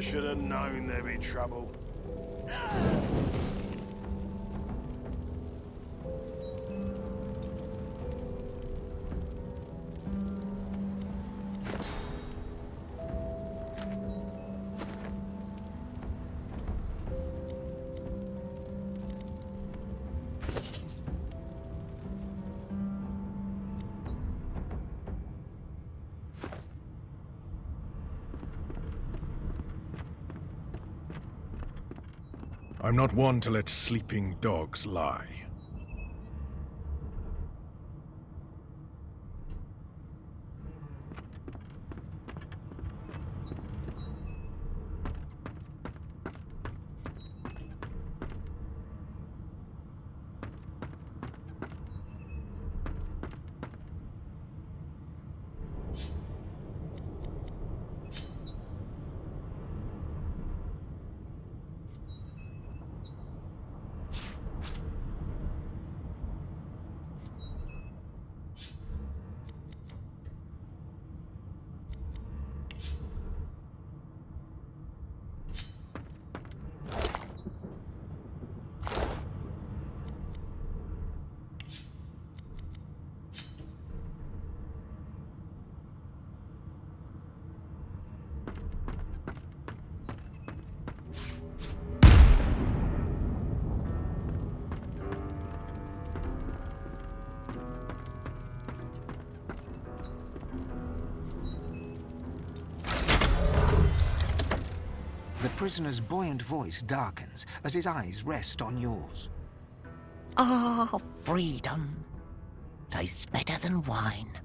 I should have known there'd be trouble. I'm not one to let sleeping dogs lie. The prisoner's buoyant voice darkens as his eyes rest on yours. Ah, freedom. Tastes better than wine.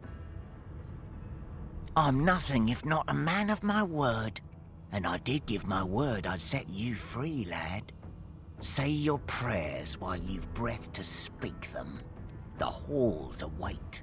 I'm nothing if not a man of my word. And I did give my word I'd set you free, lad. Say your prayers while you've breath to speak them. The halls await.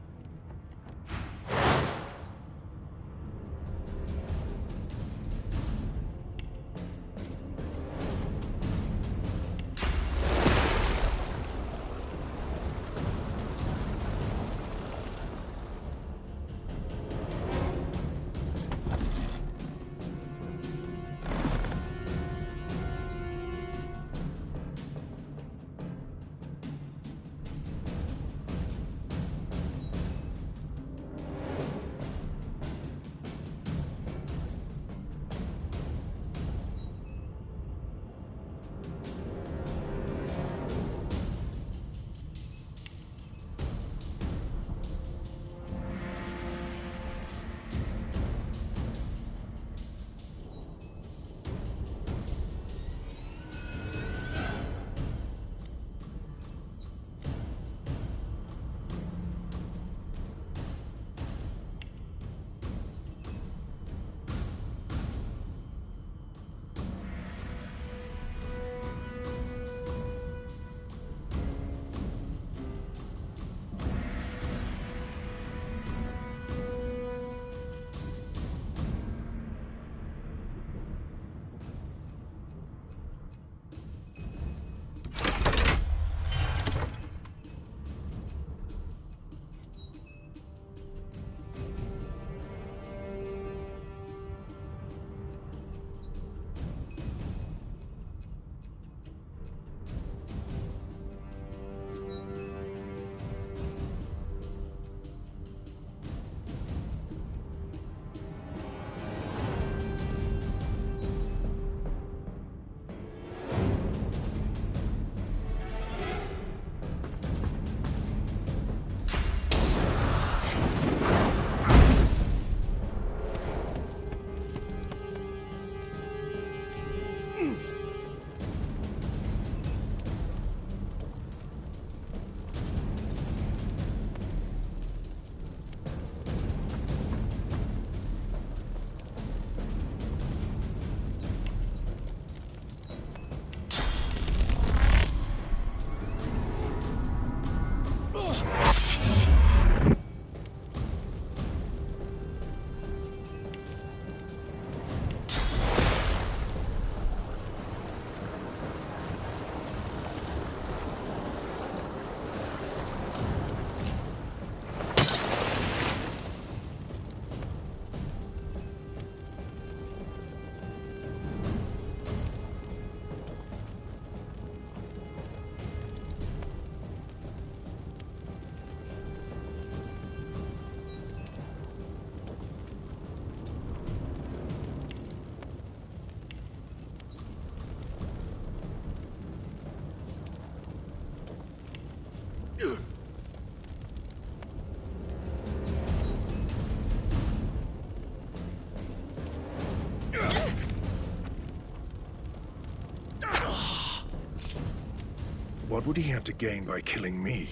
What would he have to gain by killing me?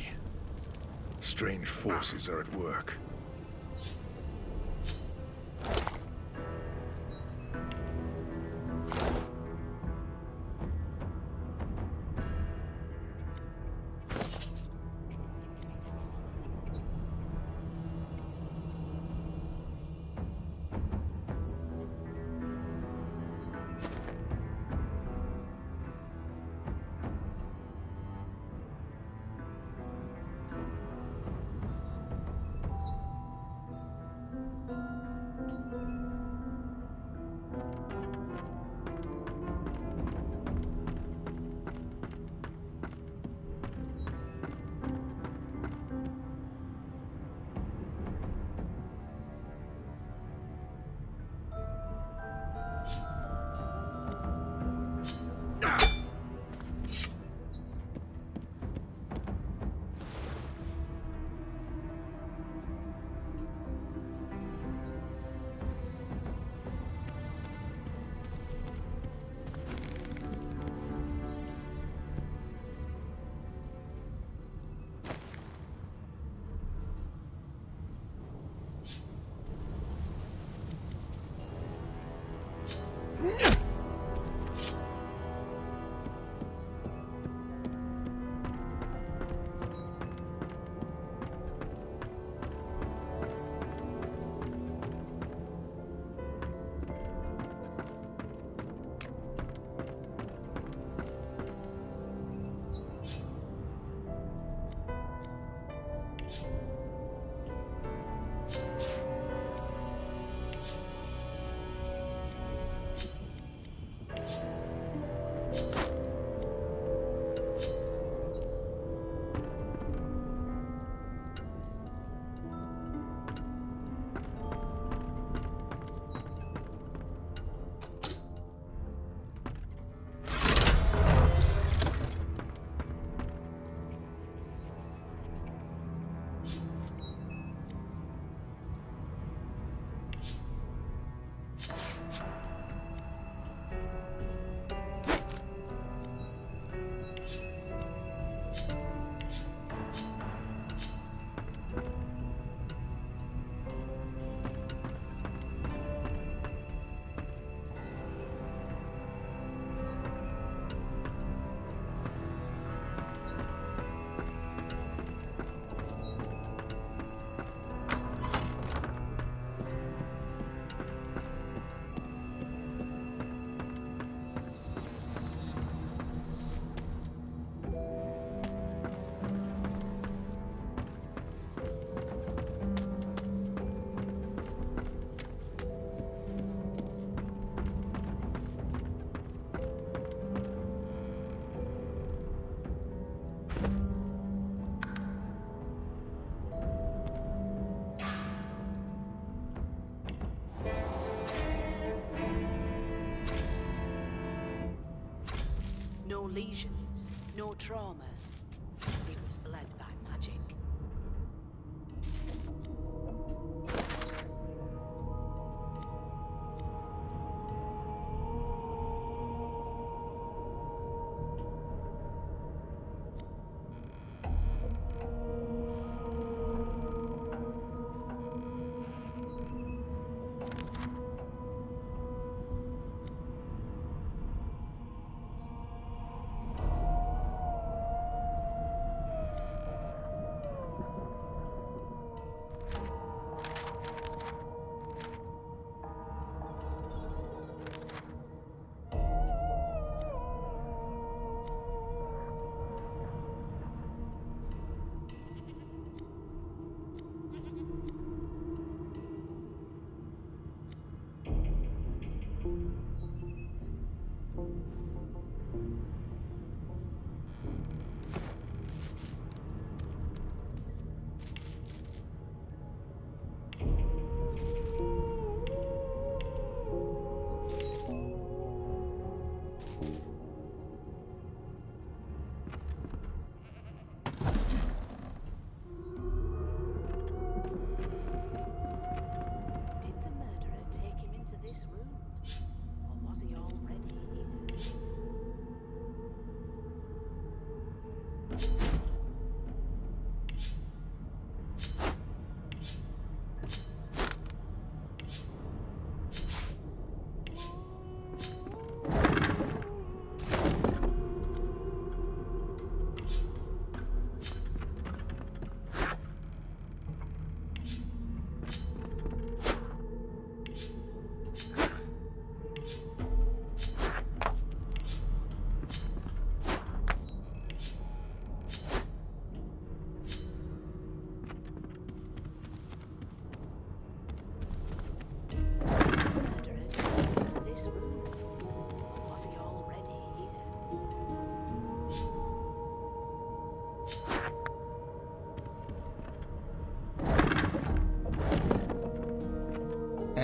Strange forces are at work. No lesions, no trauma. It was bled by magic.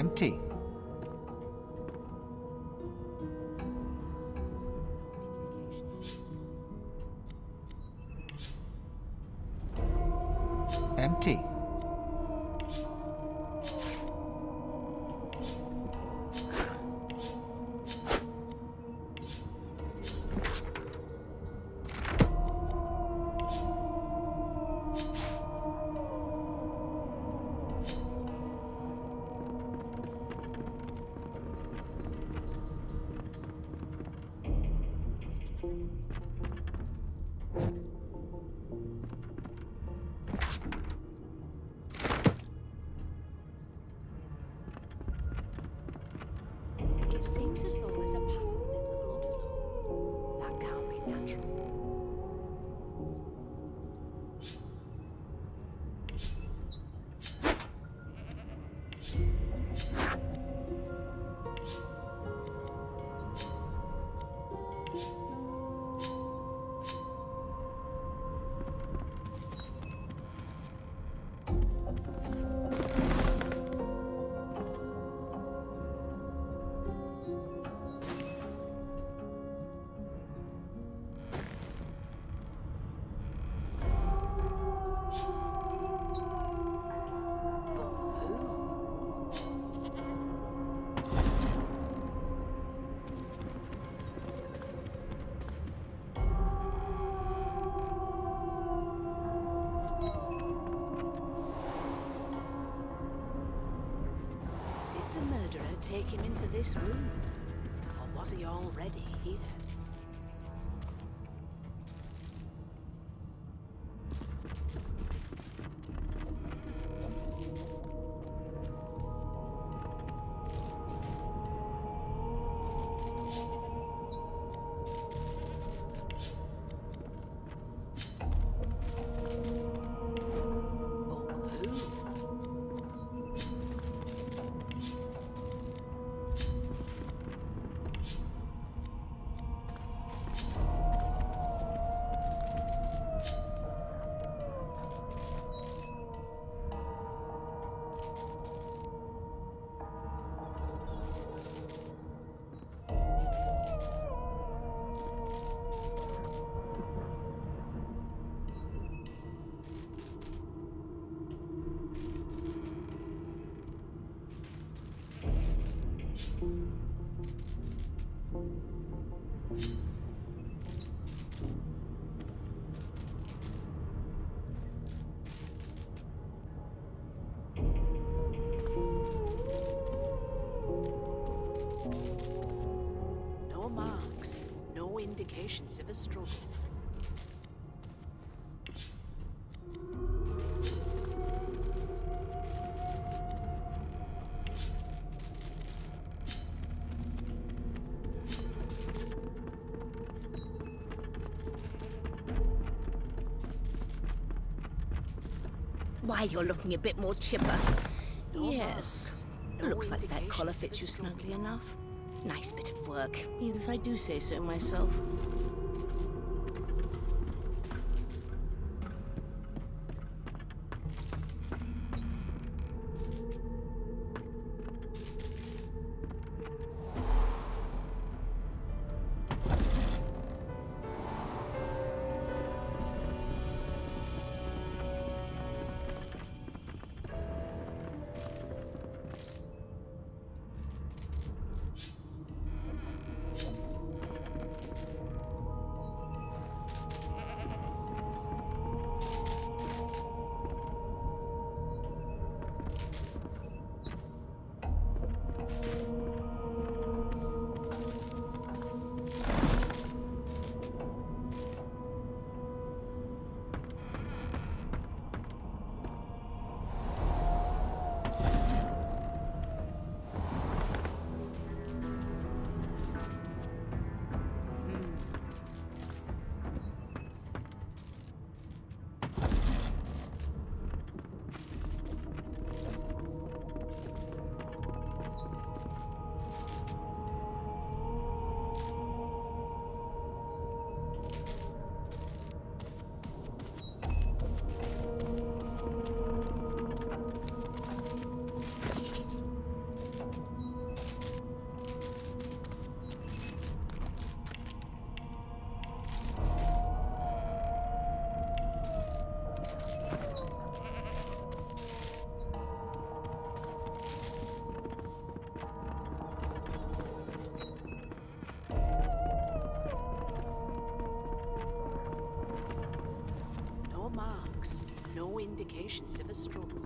Empty. Empty. It seems as though there's a pattern within the blood flow. That can't be natural. Take him into this room? Or was he already here? No marks, no indications of a struggle. Why, you're looking a bit more chipper. No Yes. marks, no Looks like that collar indications fits of you a struggle. snugly enough. Nice bit of work, even if I do say so myself. No indications of a struggle.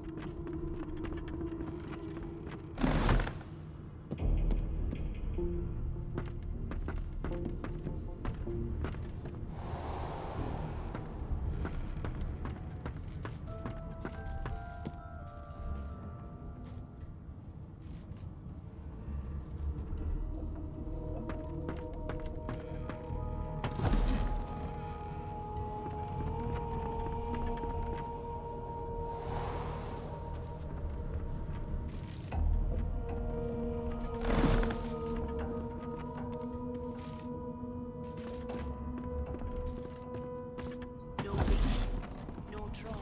No beacons, no draw.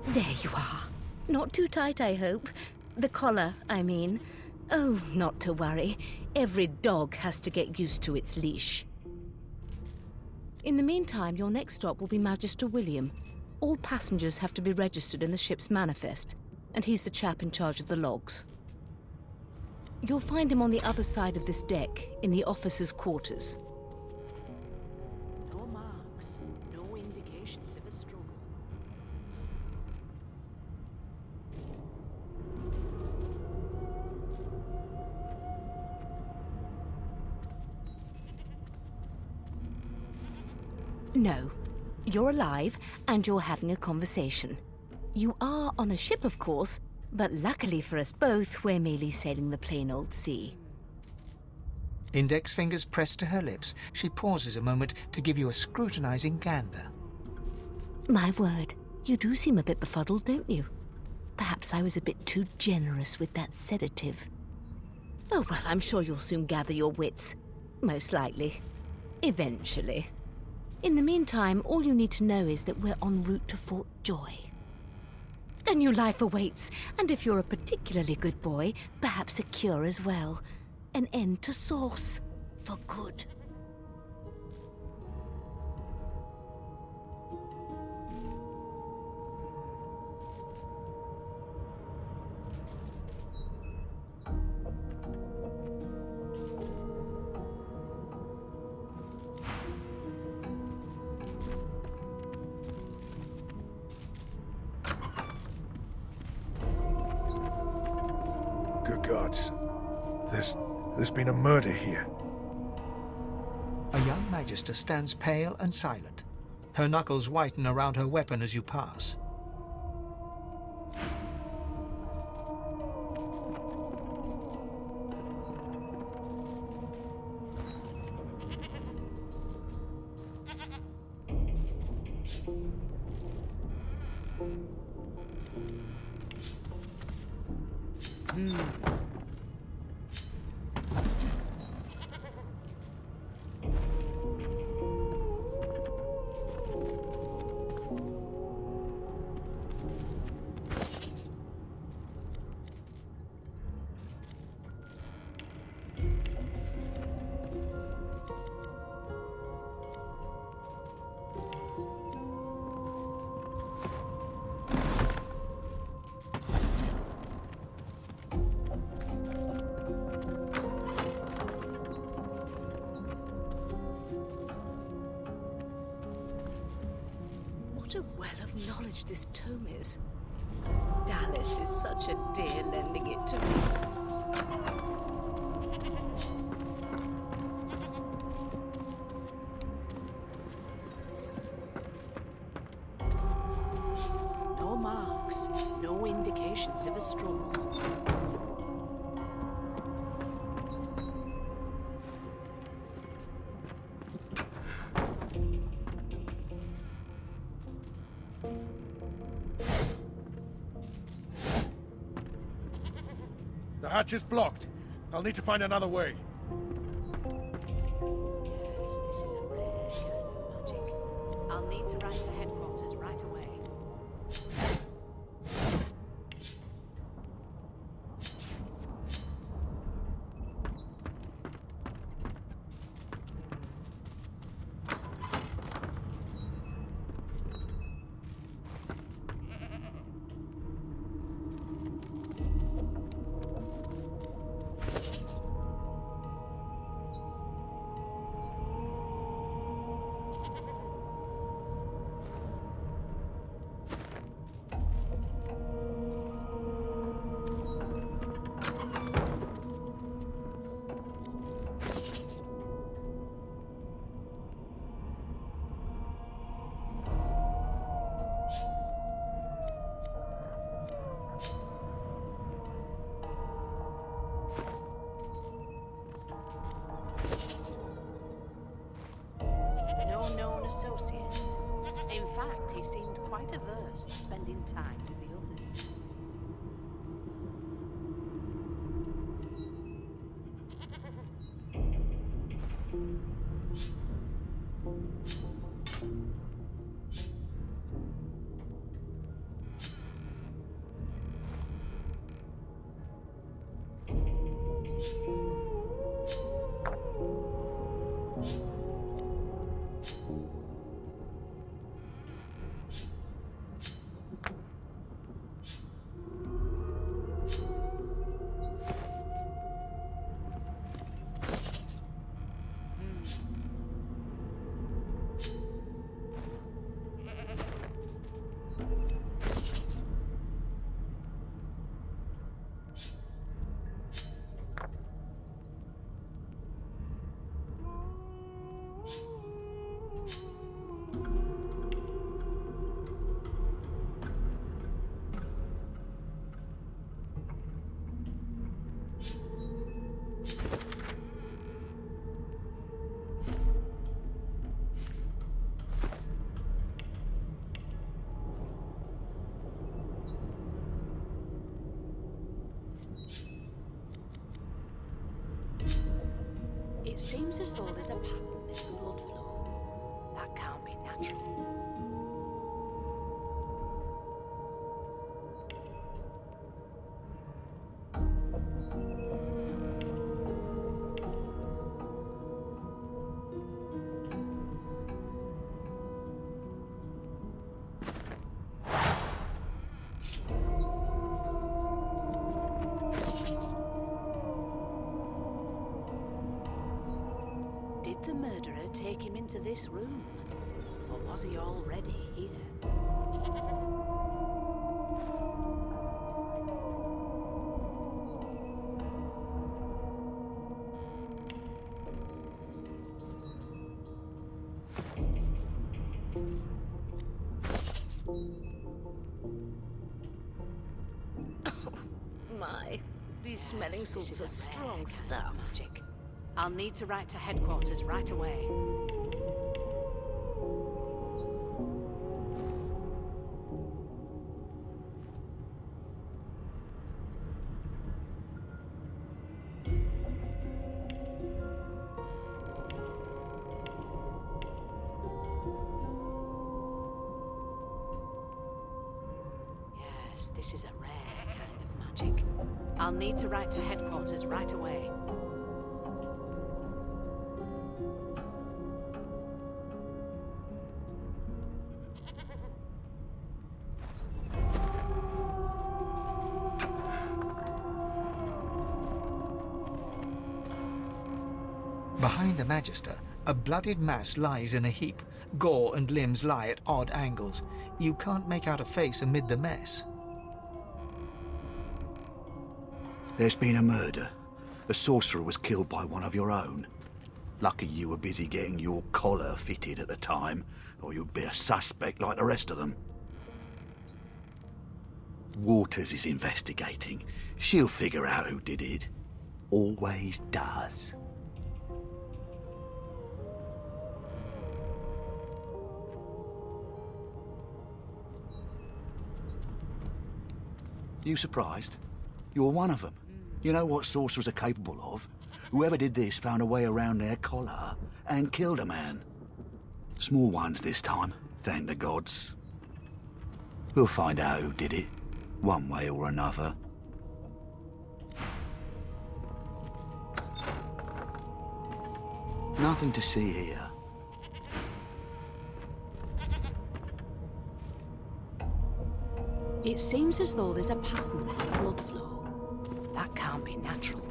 There you are. Not too tight, I hope. The collar, I mean. Oh, not to worry. Every dog has to get used to its leash. In the meantime, your next stop will be Magister William. All passengers have to be registered in the ship's manifest, and he's the chap in charge of the logs. You'll find him on the other side of this deck, in the officers' quarters. No marks, no indications of a struggle. No. You're alive, and you're having a conversation. You are on a ship, of course, but luckily for us both, we're merely sailing the plain old sea. Index fingers pressed to her lips, she pauses a moment to give you a scrutinizing gander. My word, you do seem a bit befuddled, don't you? Perhaps I was a bit too generous with that sedative. Oh, well, I'm sure you'll soon gather your wits. Most likely. Eventually. In the meantime, all you need to know is that we're en route to Fort Joy. A new life awaits, and if you're a particularly good boy, perhaps a cure as well. An end to Sauce. For good. Good gods. There's been a murder here. A young magister stands pale and silent. Her knuckles whiten around her weapon as you pass. What a well of knowledge this tome is. Dallas is such a dear lending it to me. No marks, no indications of a struggle. The hatch is blocked. I'll need to find another way. Yes, this is a rare kind of magic. I'll need to write to headquarters right away. No known associates. In fact, he seemed quite averse to spending time with the others. It seems as though there's a pattern in the blood flow. That can't be natural. Did the murderer take him into this room? Or was he already here? My, these smelling salts are strong stuff. Magic. I'll need to write to headquarters right away. Yes, this is a rare kind of magic. I'll need to write to headquarters right away. Behind the Magister, a bloodied mass lies in a heap. Gore and limbs lie at odd angles. You can't make out a face amid the mess. There's been a murder. A sorcerer was killed by one of your own. Lucky you were busy getting your collar fitted at the time, or you'd be a suspect like the rest of them. Waters is investigating. She'll figure out who did it. Always does. You surprised? You're one of them. You know what sorcerers are capable of? Whoever did this found a way around their collar and killed a man. Small ones this time, thank the gods. We'll find out who did it, one way or another. Nothing to see here. It seems as though there's a pattern in the blood flow. That can't be natural.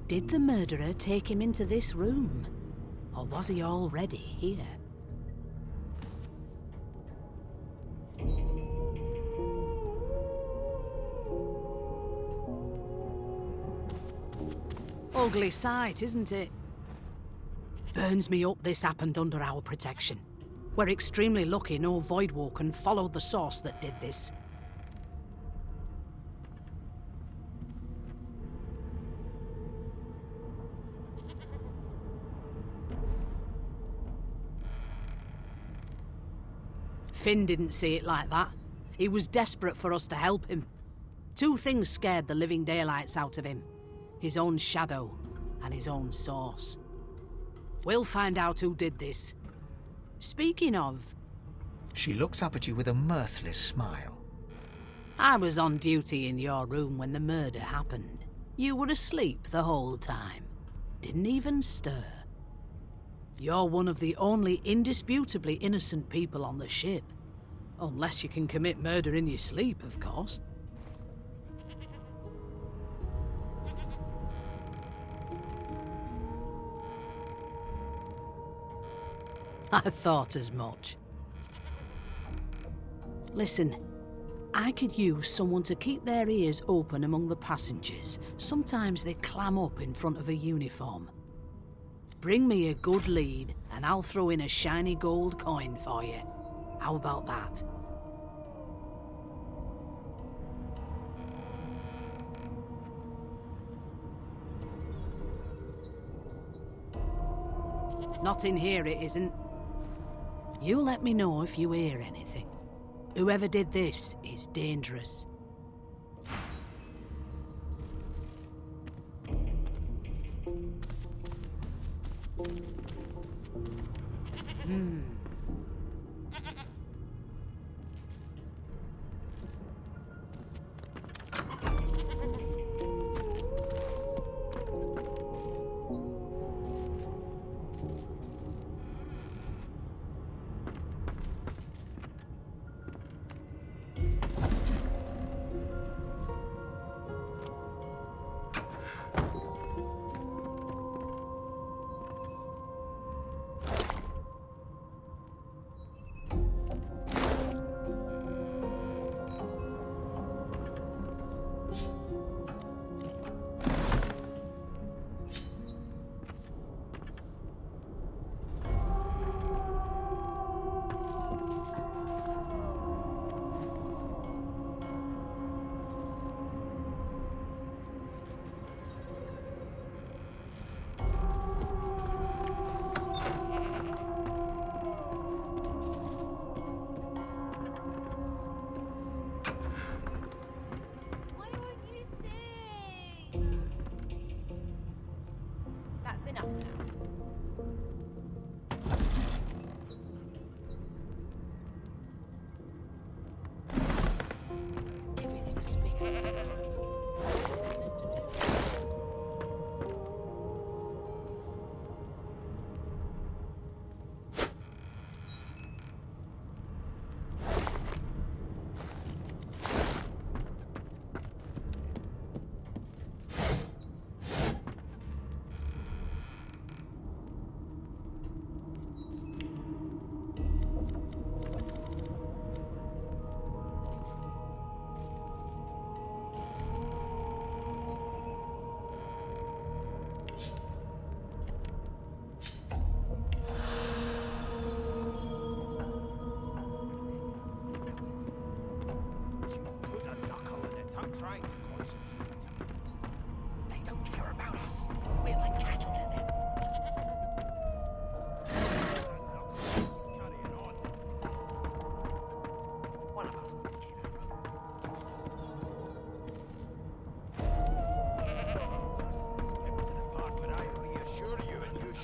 Did the murderer take him into this room? Or was he already here? Ugly sight, isn't it? Burns me up this happened under our protection. We're extremely lucky no Voidwoken followed the source that did this. Finn didn't see it like that. He was desperate for us to help him. Two things scared the living daylights out of him. His own shadow and his own source. We'll find out who did this. Speaking of... She looks up at you with a mirthless smile. I was on duty in your room when the murder happened. You were asleep the whole time. Didn't even stir. You're one of the only indisputably innocent people on the ship. Unless you can commit murder in your sleep, of course. I thought as much. Listen, I could use someone to keep their ears open among the passengers. Sometimes they clam up in front of a uniform. Bring me a good lead, and I'll throw in a shiny gold coin for you. How about that? Not in here, it isn't. You let me know if you hear anything. Whoever did this is dangerous. Why won't you sing? That's enough now. Everything speaks. They don't care about us. We're like cattle to them. One of us will get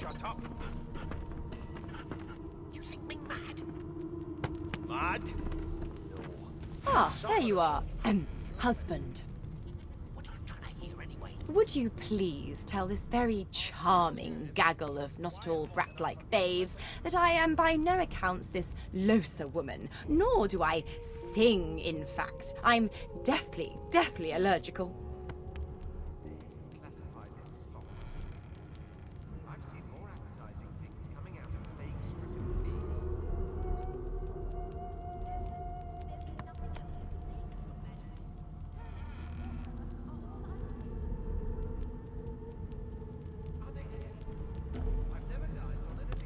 Shut up. You think me mad? Mad? Ah, there you are. Husband. What are you trying to hear anyway? Would you please tell this very charming gaggle of not-at-all brat-like babes that I am by no accounts this Losa woman, nor do I sing, in fact. I'm deathly, deathly allergical.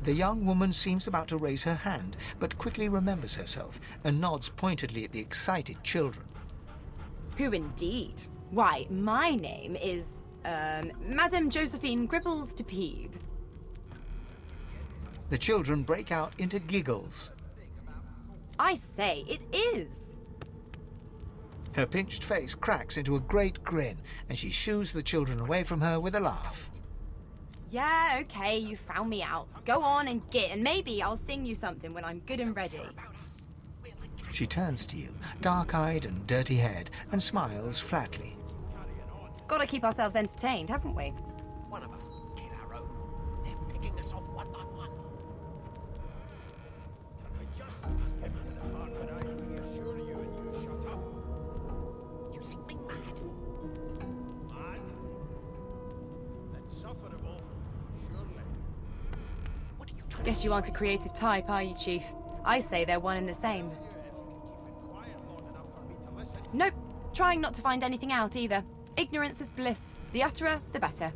The young woman seems about to raise her hand, but quickly remembers herself and nods pointedly at the excited children. Who indeed? Why, my name is, Madame Josephine Gribbles de Peeb. The children break out into giggles. I say, it is. Her pinched face cracks into a great grin, and she shoos the children away from her with a laugh. Yeah, okay, you found me out. Go on and git, and maybe I'll sing you something when I'm good and ready. She turns to you, dark-eyed and dirty-haired, and smiles flatly. Gotta keep ourselves entertained, haven't we? One of us will kill our own. They're picking us off one by one. I just skipped to the part where I reassure you and you shut up. You think me mad? Mad? Insufferable, surely. What are you trying Guess you aren't a creative type, are you, Chief? I say they're one and the same. Quiet long enough for me to listen. Nope, trying not to find anything out either. Ignorance is bliss. The utterer, the better.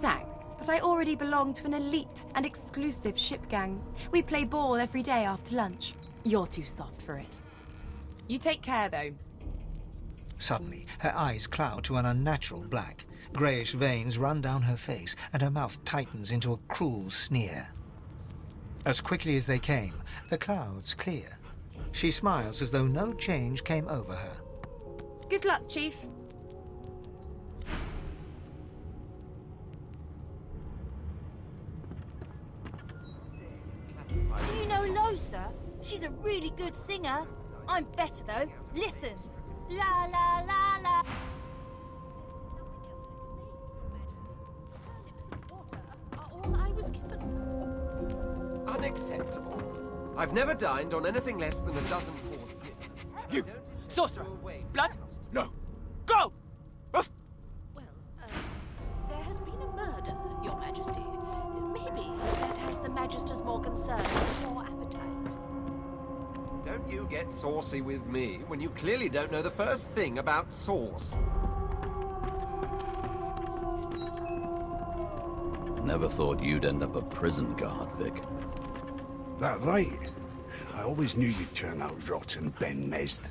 Thanks, but I already belong to an elite and exclusive ship gang. We play ball every day after lunch. You're too soft for it. You take care, though. Suddenly, her eyes cloud to an unnatural black. Greyish veins run down her face, and her mouth tightens into a cruel sneer. As quickly as they came, the clouds clear. She smiles as though no change came over her. Good luck, Chief. Do you know Losa? She's a really good singer. I'm better though. Listen. La la la la. Are all I was given. Unacceptable. I've never dined on anything less than a dozen course dinner. You! Sorcerer! Blood? No! Go! Ruff! Well, there has been a murder, Your Majesty. Maybe that has the Magister's more concern than your appetite. Don't you get saucy with me when you clearly don't know the first thing about sauce. Never thought you'd end up a prison guard, Vic. That right? I always knew you'd turn out rotten, Ben Mezd.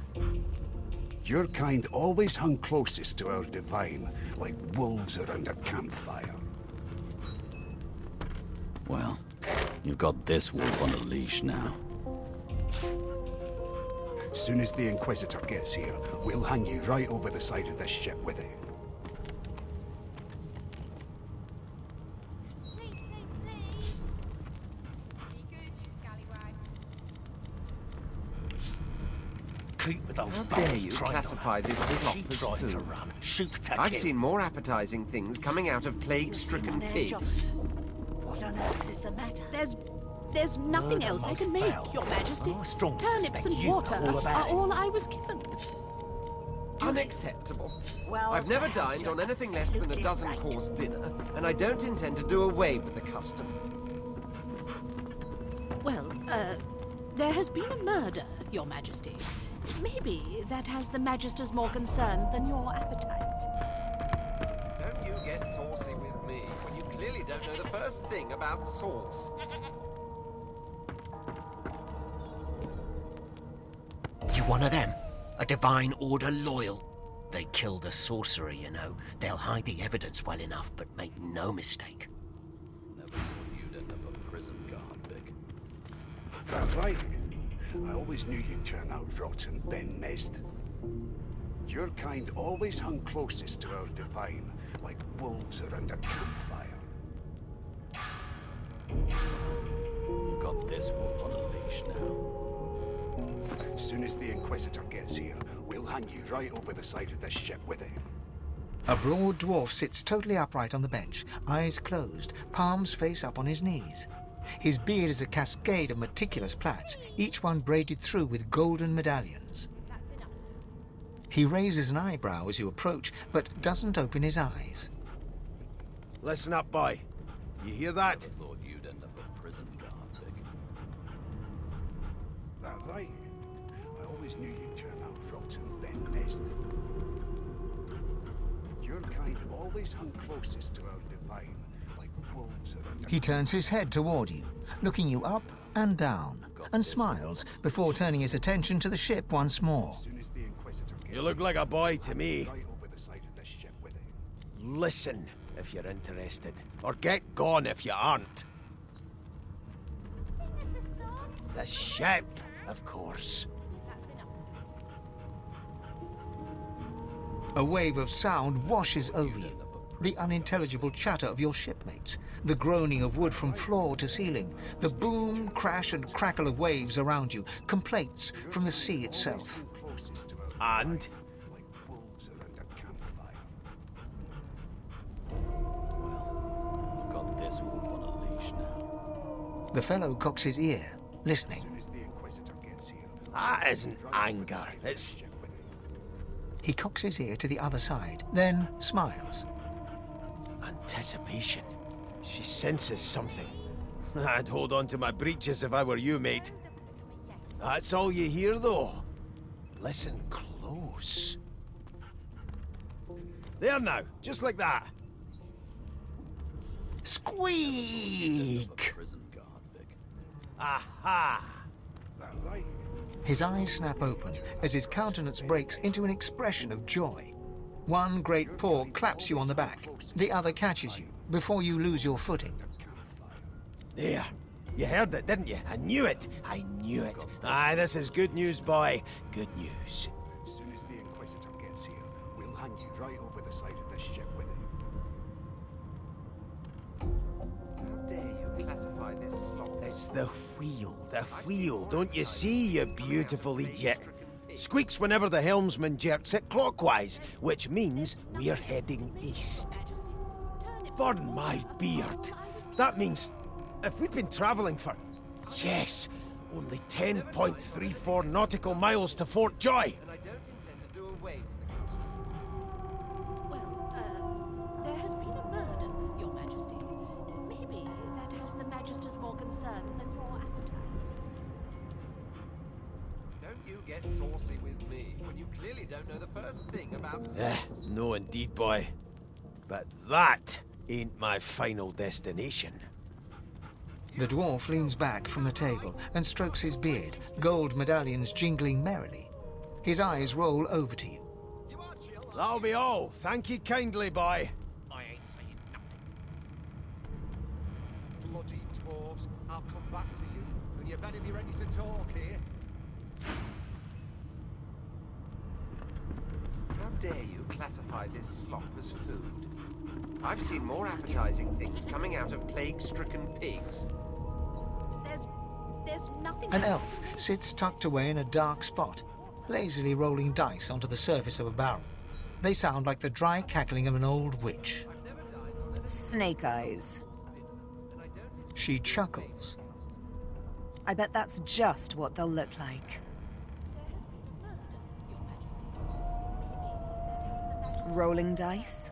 Your kind always hung closest to our divine, like wolves around a campfire. Well, you've got this wolf on a leash now. Soon as the Inquisitor gets here, we'll hang you right over the side of this ship with it. Creep with those How dare you classify this slop as food? Shoot to I've kill. seen more appetizing things coming out of plague-stricken pigs. What on earth is the matter? There's nothing else I can make, Your Majesty. Turnips and water are all I was given. Unacceptable. Well, I've never perhaps dined you're on anything less than a absolutely dozen right. course dinner, and I don't intend to do away with the custom. Well, there has been a murder, Your Majesty. Maybe that has the Magister's more concern than your appetite. Don't you get saucy with me when you clearly don't know the first thing about sauce. You one of them? A Divine Order loyal? They killed a sorcerer, you know. They'll hide the evidence well enough, but make no mistake. Never thought you'd end up a prison guard, Vic. That right? I always knew you'd turn out rotten, Ben Mezd. Your kind always hung closest to our divine, like wolves around a campfire. You've got this wolf on a leash now. As soon as the Inquisitor gets here, we'll hang you right over the side of this ship with him. A broad dwarf sits totally upright on the bench, eyes closed, palms face up on his knees. His beard is a cascade of meticulous plaits, each one braided through with golden medallions. He raises an eyebrow as you approach, but doesn't open his eyes. Listen up, boy. You hear that? I thought you'd end up a prison guard, Vic. That right? I always knew you'd turn out rotten, bent-faced. Your kind always hung closest to our divine, like wolves around He turns his head toward you, looking you up and down, and smiles before turning his attention to the ship once more. You look like a boy to me. Listen if you're interested, or get gone if you aren't. The ship, of course. A wave of sound washes over you. The unintelligible chatter of your shipmates, the groaning of wood from floor to ceiling, the boom, crash and crackle of waves around you, complaints from the sea itself. And? Well, I've got this wolf on a leash now. The fellow cocks his ear, listening. That isn't anger, it's... He cocks his ear to the other side, then smiles. Anticipation. She senses something. I'd hold on to my breeches if I were you, mate. That's all you hear, though. Listen close. There now, just like that. Squeak! Prison guard, Vic. Aha! His eyes snap open as his countenance breaks into an expression of joy. One great paw claps you on the back. The other catches you before you lose your footing. There. You heard it, didn't you? I knew it. I knew it. Aye, this is good news, boy. Good news. As soon as the Inquisitor gets here, we'll hang you right over the side of this ship with him. How dare you classify this slop? It's the wheel. The wheel. Don't you see, you beautiful idiot? Squeaks whenever the helmsman jerks it clockwise, which means we're heading east. Burn my beard. That means if we've been traveling for, yes, only 10.34 nautical miles to Fort Joy. And I don't intend to do away with Well, there has been a murder, Your Majesty. Maybe that has the Magister's more concern than your appetite. Don't you get saucy with me when you clearly don't know the first thing about... No indeed, boy. But that ain't my final destination. The dwarf leans back from the table and strokes his beard, gold medallions jingling merrily. His eyes roll over to you. That'll be all. Thank you kindly, boy. I ain't saying nothing. Bloody dwarves, I'll come back to you, and you better be ready to talk here. How dare you classify this slop as food? I've seen more appetizing things coming out of plague-stricken pigs. There's nothing... An elf sits tucked away in a dark spot, lazily rolling dice onto the surface of a barrel. They sound like the dry cackling of an old witch. Snake eyes. She chuckles. I bet that's just what they'll look like. Rolling dice.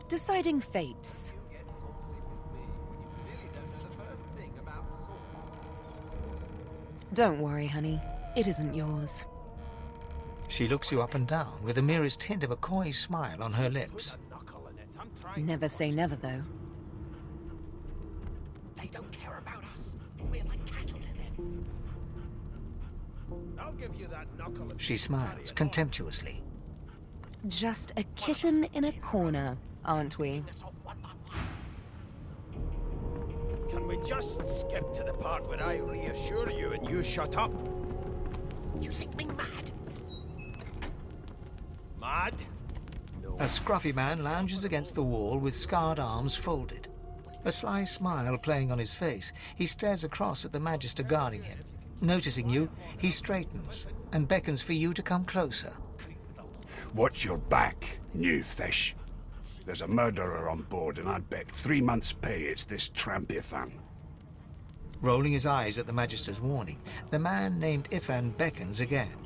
Deciding fates. Don't worry, honey. It isn't yours. She looks you up and down with the merest hint of a coy smile on her lips. Never say never, though. They don't care about us. We're like cattle to them. I'll give you that knuckle. She smiles contemptuously. Just a kitten in a corner, aren't we? Can we just skip to the part where I reassure you and you shut up? You think me mad? Mad? A scruffy man lounges against the wall with scarred arms folded. A sly smile playing on his face, he stares across at the Magister guarding him. Noticing you, he straightens and beckons for you to come closer. Watch your back, new fish. There's a murderer on board, and I'd bet 3 months' pay it's this tramp Ifan. Rolling his eyes at the Magister's warning, the man named Ifan beckons again.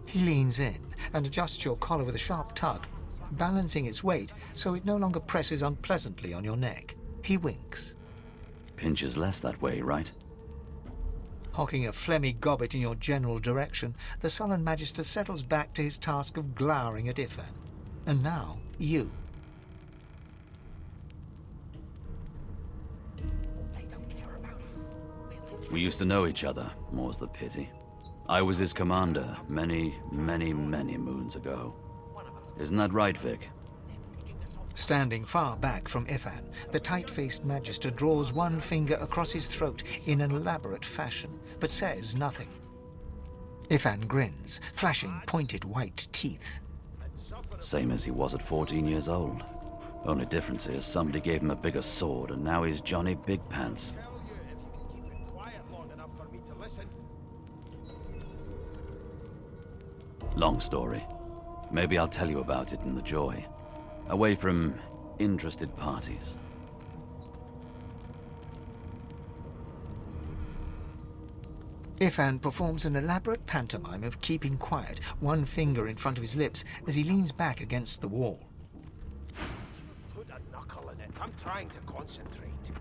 He leans in and adjusts your collar with a sharp tug, balancing its weight so it no longer presses unpleasantly on your neck. He winks. Pinches less that way, right? Hocking a phlegmy gobbet in your general direction, the sullen Magister settles back to his task of glowering at Ifan. And now, you. We used to know each other, more's the pity. I was his commander many, many, many moons ago. Isn't that right, Vic? Standing far back from Ifan, the tight-faced Magister draws one finger across his throat in an elaborate fashion, but says nothing. Ifan grins, flashing pointed white teeth. Same as he was at 14 years old. Only difference is somebody gave him a bigger sword, and now he's Johnny Big Pants. Long story. Maybe I'll tell you about it in the Joy. Away from interested parties. Ifan performs an elaborate pantomime of keeping quiet, one finger in front of his lips as he leans back against the wall. Put a knuckle in it. I'm trying to concentrate.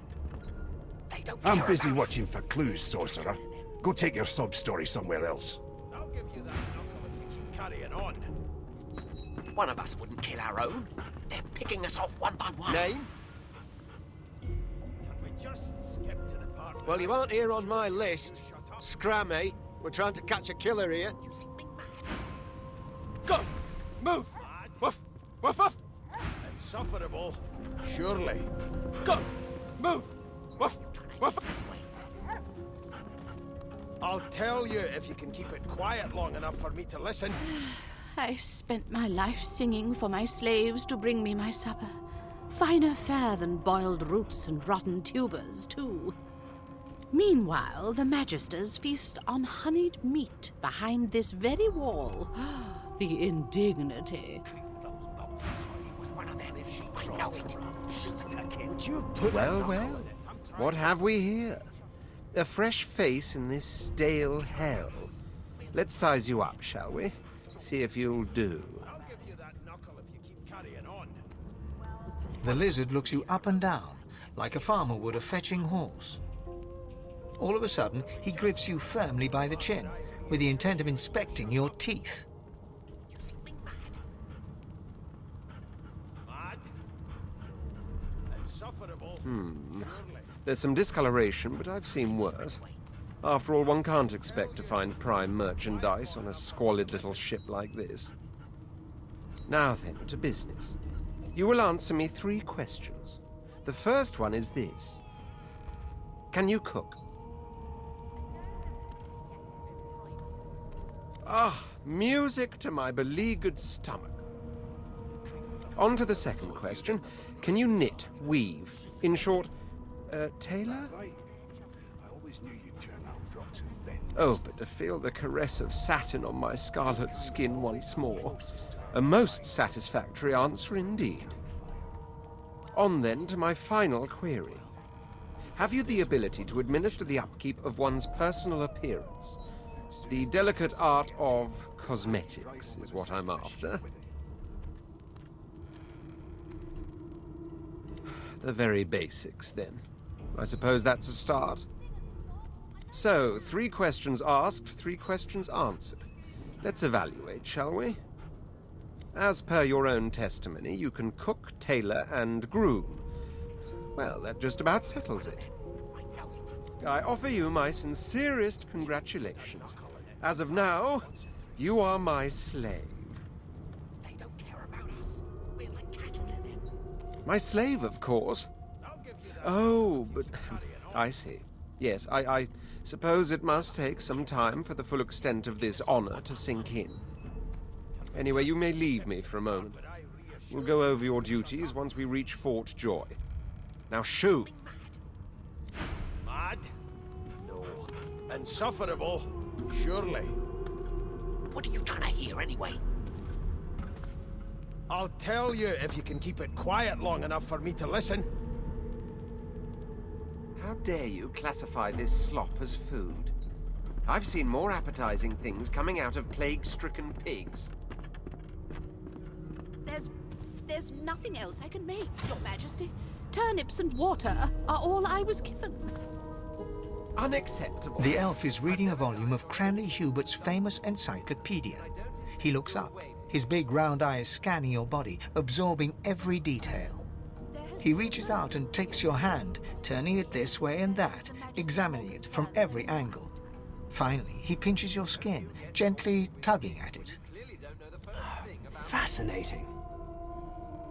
I'm busy watching for clues, sorcerer. Go take your sub-story somewhere else. I'll give you that knuckle if you keep carrying on. One of us wouldn't kill our own. They're picking us off one by one. Name? Can we just skip to the part? Well, you aren't here on my list. Scram, eh? We're trying to catch a killer here. Go! Move! Woof! Woof woof! Insufferable. Surely. Go! Move! Woof! Woof! I'll tell you if you can keep it quiet long enough for me to listen. I spent my life singing for my slaves to bring me my supper. Finer fare than boiled roots and rotten tubers, too. Meanwhile, the Magisters feast on honeyed meat behind this very wall. The indignity. It was one of them. I know it. Would you put Well, well. What have we here? A fresh face in this stale hell. Let's size you up, shall we? See if you'll do. I'll give you that knuckle if you keep carrying on. The lizard looks you up and down, like a farmer would a fetching horse. All of a sudden, he grips you firmly by the chin, with the intent of inspecting your teeth. Mad? Insufferable. There's some discoloration, but I've seen worse. After all, one can't expect to find prime merchandise on a squalid little ship like this. Now then, to business. You will answer me 3 questions. The first one is this. Can you cook? Ah, music to my beleaguered stomach. On to the second question. Can you knit, weave? In short, tailor? Oh, but to feel the caress of satin on my scarlet skin once more. A most satisfactory answer indeed. On then to my final query. Have you the ability to administer the upkeep of one's personal appearance? The delicate art of cosmetics is what I'm after. The very basics, then. I suppose that's a start. So, 3 questions asked, 3 questions answered. Let's evaluate, shall we? As per your own testimony, you can cook, tailor, and groom. Well, that just about settles it. I offer you my sincerest congratulations. As of now, you are my slave. They don't care about us. We're like cattle to them. My slave, of course. Oh, but I see. Yes, I suppose it must take some time for the full extent of this honor to sink in. Anyway, you may leave me for a moment. We'll go over your duties once we reach Fort Joy. Now shoo! Mad? No. Insufferable, surely. What are you trying to hear anyway? I'll tell you if you can keep it quiet long enough for me to listen. How dare you classify this slop as food? I've seen more appetizing things coming out of plague-stricken pigs. There's nothing else I can make, Your Majesty. Turnips and water are all I was given. Unacceptable. The elf is reading a volume of Cranley Hubert's famous encyclopedia. He looks up, his big round eyes scanning your body, absorbing every detail. He reaches out and takes your hand, turning it this way and that, examining it from every angle. Finally, he pinches your skin, gently tugging at it. Fascinating.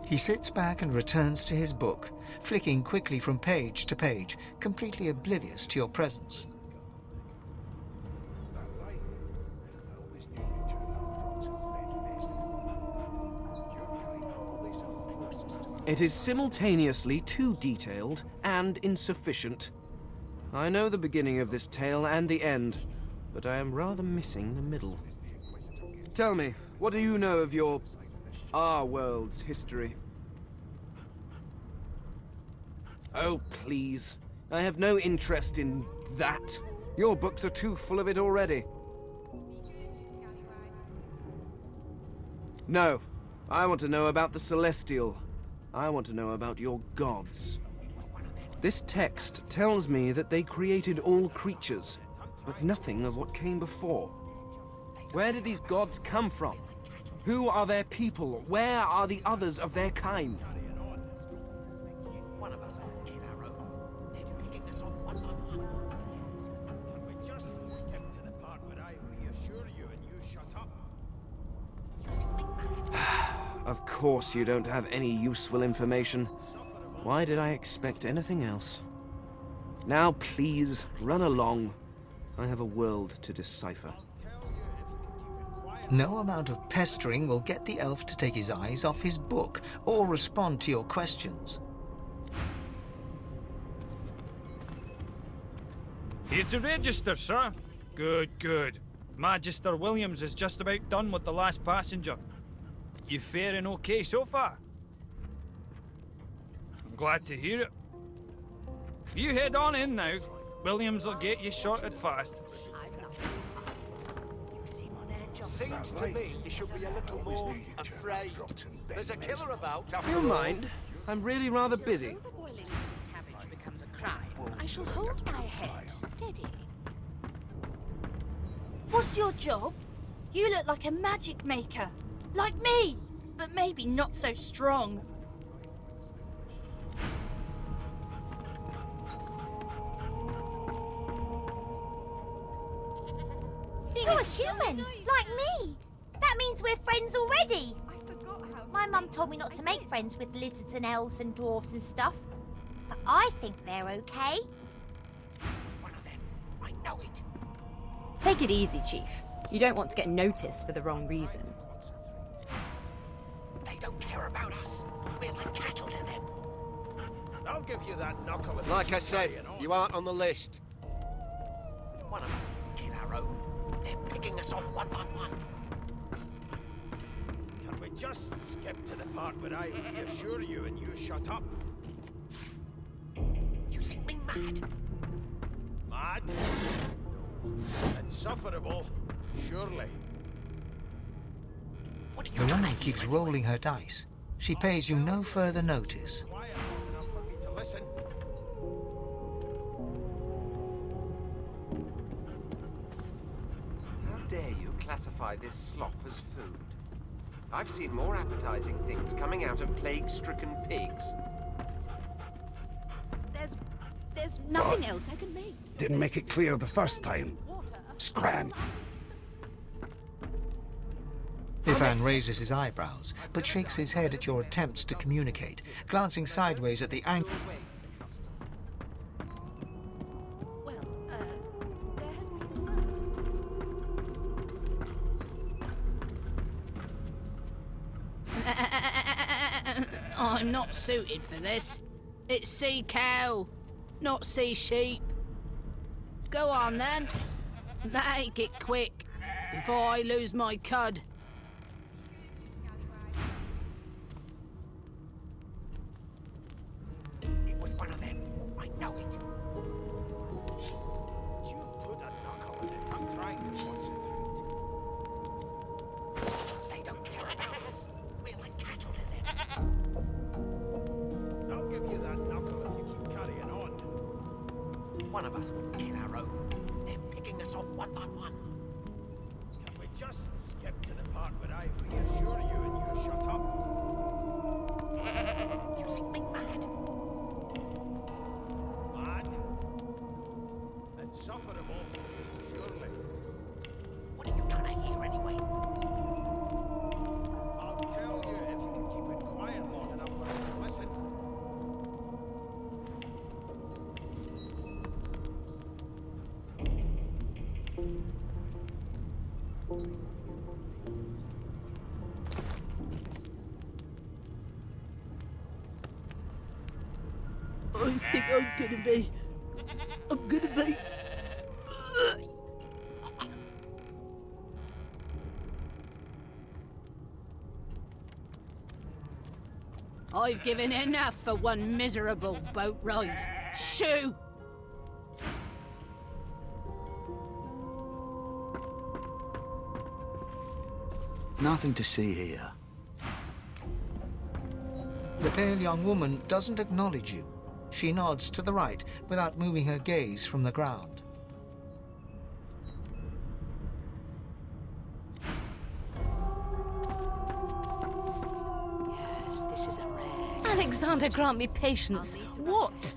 He sits back and returns to his book, flicking quickly from page to page, completely oblivious to your presence. It is simultaneously too detailed and insufficient. I know the beginning of this tale and the end, but I am rather missing the middle. Tell me, what do you know of our world's history? Oh, please. I have no interest in that. Your books are too full of it already. No, I want to know about the Celestial. I want to know about your gods. This text tells me that they created all creatures, but nothing of what came before. Where did these gods come from? Who are their people? Where are the others of their kind? One of us will kill our own. They're picking us off one by one. Can we just skip to the part where I reassure you and you shut up? Of course you don't have any useful information. Why did I expect anything else? Now please, run along. I have a world to decipher. No amount of pestering will get the elf to take his eyes off his book or respond to your questions. Here to register, sir. Good, good. Magister Williams is just about done with the last passenger. You faring okay so far? I'm glad to hear it. You head on in now. Williams will get you sorted fast. Seems to me you should be a little more afraid. There's a killer about. Do you mind? I'm really rather busy. Overboiling cabbage becomes a crime. I shall hold my head steady. What's your job? You look like a magic maker. Like me, but maybe not so strong. You're a human, like me. That means we're friends already. My mum told me not to make friends with lizards and elves and dwarves and stuff. But I think they're okay. One of them. I know it. Take it easy, Chief. You don't want to get noticed for the wrong reason. They don't care about us. We're like cattle to them. I'll give you that knuckle. Like I said, you aren't on the list. One of us will kill our own. They're picking us off one by one. Can we just skip to the part where I reassure you and you shut up? You think me mad? Mad? Insufferable, surely. What are you The trying woman to keeps hear? rolling her dice. She pays you no further notice. Quiet long enough for me to listen. How dare you classify this slop as food? I've seen more appetizing things coming out of plague-stricken pigs. There's nothing else I can make. Didn't make it clear the first time. Scram. Ivan raises his eyebrows, but shakes his head at your attempts to communicate, glancing sideways at the angle. Well, there has been... I'm not suited for this. It's sea cow, not sea sheep. Go on, then. Make it quick, before I lose my cud. It was one of them. I know it. You put a knuckle in it. I'm trying to concentrate. They don't care about us. We're like cattle to them. I'll give you that knuckle if you keep carrying on. One of us wouldn't kill our own. They're picking us off one by one. Can we just skip to the part where I reassure you and you shut up? You think me mad? Mad? Insufferable, surely. What are you trying to hear anyway? I'll tell you if you can keep it quiet long enough for me to listen. I think I'm gonna be... I've given enough for one miserable boat ride. Shoo! Nothing to see here. The pale young woman doesn't acknowledge you. She nods to the right without moving her gaze from the ground. Yes, this is a rare... Alexander, grant me patience. What?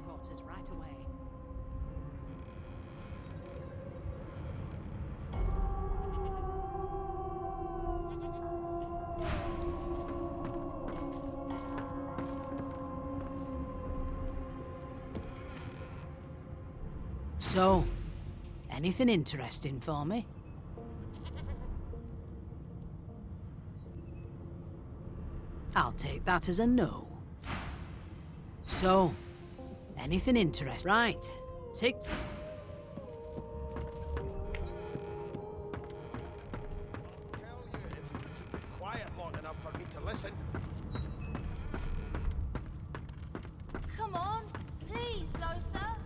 So, anything interesting for me? I'll take that as a no. So, anything interesting? Right. Tick. Quiet long enough for me to listen. Come on, please, Losa.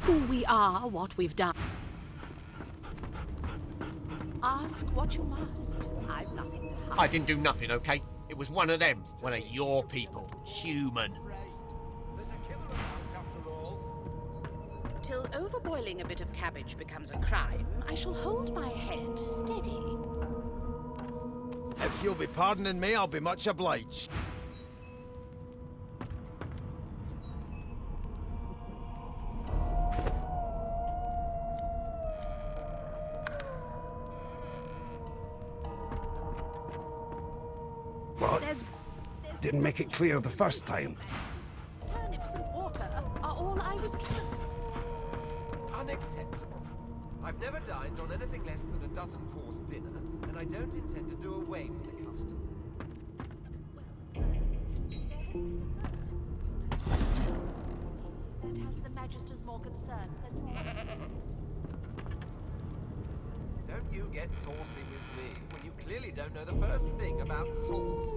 Who we are, what we've done. Ask what you must. I've nothing to hide. I didn't do nothing, okay? It was one of them. One of your people. Human. There's a killer around after all. Till overboiling a bit of cabbage becomes a crime, I shall hold my head steady. If you'll be pardoning me, I'll be much obliged. What? Didn't make it clear the first time. Turnips and water are all I was given. Unacceptable. I've never dined on anything less than a dozen-course dinner, and I don't intend to do away with the custom. That has the Magisters more concerned than Don't you get saucy with me when you clearly don't know the first thing about sauce.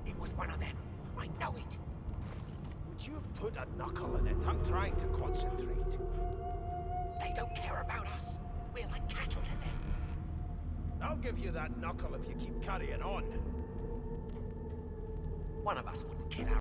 It was one of them. I know it. Would you put a knuckle in it? I'm trying to concentrate. They don't care about us. We're like cattle to them. I'll give you that knuckle if you keep carrying on. One of us wouldn't kill our